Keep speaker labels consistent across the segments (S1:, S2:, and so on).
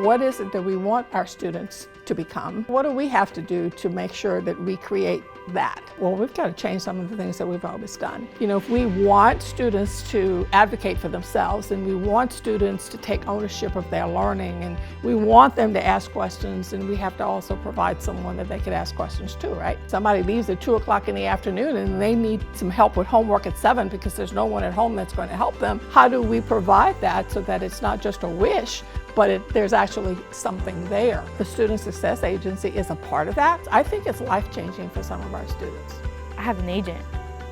S1: What is it that we want our students to become? What do we have to do to make sure that we create that? Well, we've got to change some of the things that we've always done. You know, if we want students to advocate for themselves and we want students to take ownership of their learning and we want them to ask questions, and we have to also provide someone that they could ask questions to, right? Somebody leaves at 2 o'clock in the afternoon and they need some help with homework at 7 because there's no one at home that's going to help them. How do we provide that so that it's not just a wish, but there's actually something there? The Student Success Agency is a part of that. I think it's life-changing for some of our students.
S2: I have an agent.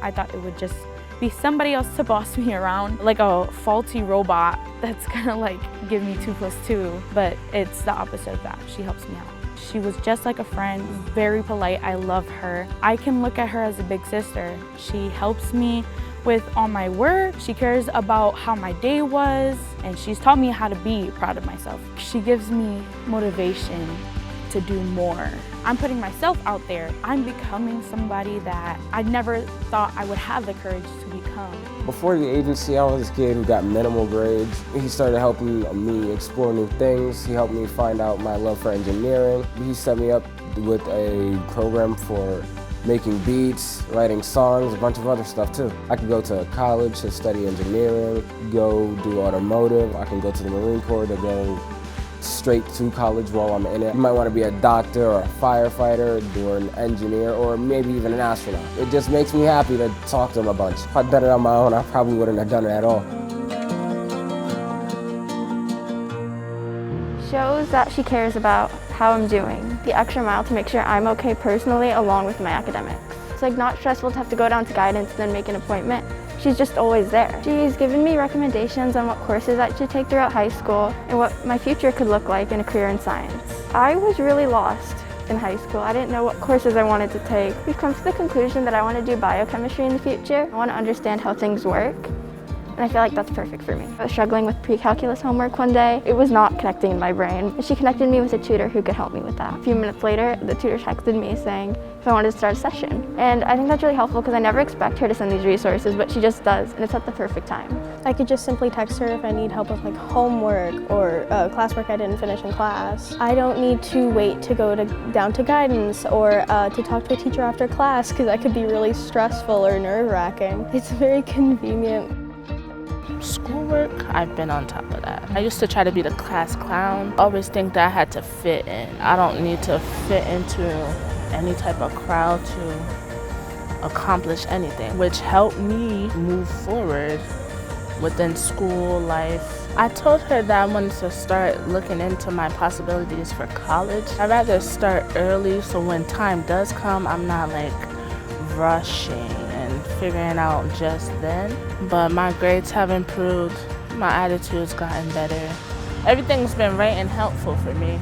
S2: I thought it would just be somebody else to boss me around, like a faulty robot that's gonna like give me 2 + 2, but it's the opposite of that. She helps me out. She was just like a friend, very polite. I love her. I can look at her as a big sister. She helps me with all my work. She cares about how my day was, and she's taught me how to be proud of myself. She gives me motivation to do more. I'm putting myself out there. I'm becoming somebody that I never thought I would have the courage to become.
S3: Before the agency, I was a kid who got minimal grades. He started helping me explore new things. He helped me find out my love for engineering. He set me up with a program for making beats, writing songs, a bunch of other stuff too. I could go to college to study engineering, go do automotive. I can go to the Marine Corps to go straight to college while I'm in it. You might want to be a doctor or a firefighter or an engineer or maybe even an astronaut. It just makes me happy to talk to them a bunch. If I'd done it on my own, I probably wouldn't have done it at all.
S4: Shows that she cares about how I'm doing. The extra mile to make sure I'm okay personally along with my academics. It's like not stressful to have to go down to guidance and then make an appointment. She's just always there. She's given me recommendations on what courses I should take throughout high school and what my future could look like in a career in science. I was really lost in high school. I didn't know what courses I wanted to take. We've come to the conclusion that I want to do biochemistry in the future. I want to understand how things work. And I feel like that's perfect for me. I was struggling with pre-calculus homework one day. It was not connecting in my brain. And she connected me with a tutor who could help me with that. A few minutes later, the tutor texted me saying if I wanted to start a session. And I think that's really helpful because I never expect her to send these resources, but she just does, and it's at the perfect time.
S5: I could just simply text her if I need help with like homework or classwork I didn't finish in class. I don't need to wait to go down to guidance or to talk to a teacher after class because that could be really stressful or nerve-wracking. It's very convenient.
S6: Schoolwork, I've been on top of that. I used to try to be the class clown. Always think that I had to fit in. I don't need to fit into any type of crowd to accomplish anything, which helped me move forward within school life. I told her that I wanted to start looking into my possibilities for college. I'd rather start early so when time does come, I'm not like rushing and figuring out just then. But my grades have improved, my attitude's gotten better. Everything's been right and helpful for me.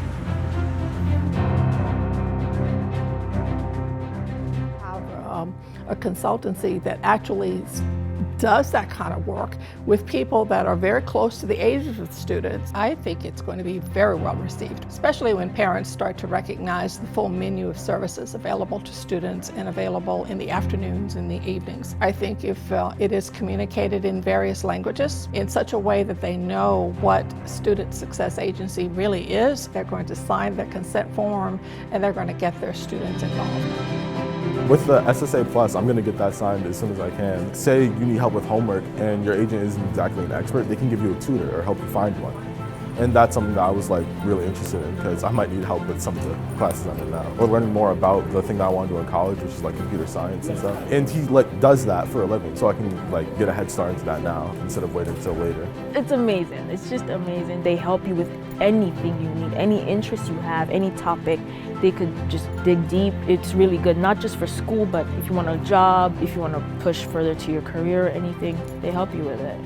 S1: A consultancy that actually does that kind of work with people that are very close to the ages of students, I think it's going to be very well received, especially when parents start to recognize the full menu of services available to students and available in the afternoons and the evenings. I think if it is communicated in various languages in such a way that they know what Student Success Agency really is, they're going to sign their consent form and they're going to get their students involved.
S7: With the SSA Plus, I'm going to get that signed as soon as I can. Say you need help with homework and your agent isn't exactly an expert, they can give you a tutor or help you find one. And that's something that I was like really interested in because I might need help with some of the classes I'm in now. Or learning more about the thing that I want to do in college, which is like computer science and stuff. And he like does that for a living, so I can like get a head start into that now instead of waiting until later.
S8: It's amazing. It's just amazing. They help you with anything you need, any interest you have, any topic. They could just dig deep. It's really good, not just for school, but if you want a job, if you want to push further to your career or anything, they help you with it.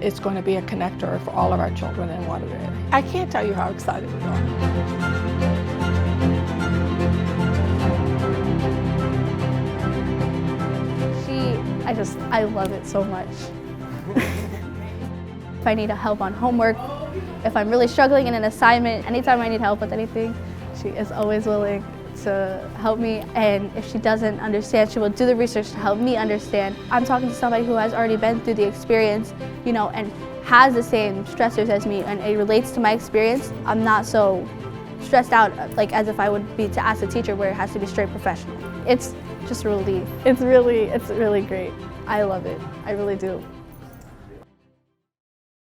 S1: It's going to be a connector for all of our children in Waterbury. I can't tell you how excited we are.
S5: I love it so much. If I need help on homework, if I'm really struggling in an assignment, anytime I need help with anything, she is always willing to help me, and if she doesn't understand, she will do the research to help me understand. I'm talking to somebody who has already been through the experience, you know, and
S9: has the same stressors as me and it relates to my experience, I'm not so stressed out like as if I would be to ask a teacher where it has to be straight professional. It's just a relief.
S5: It's really great.
S9: I love it. I really do.